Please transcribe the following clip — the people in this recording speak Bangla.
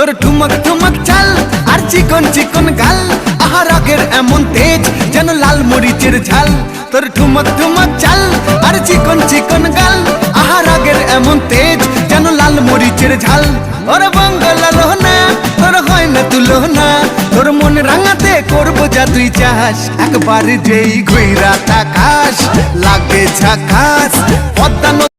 তোর ঠুমক ঠুমক চাল আর চিকন চিকন গাল, আহা রাগের এমন তেজ যেন লাল মরিচের ঝাল। তোর ঠুমক ঠুমক চাল আর চিকন চিকন গাল, আহা রাগের এমন তেজ যেন লাল মরিচের ঝাল। ওরে বাঙ্গালা লোহনা তোর হয় না তুলনা, তোর মন রাঙাতে করবো যা তুই চাস। একবার যেই ঘুইরা তাকাস লাগে ঝাকাস, পদ্মা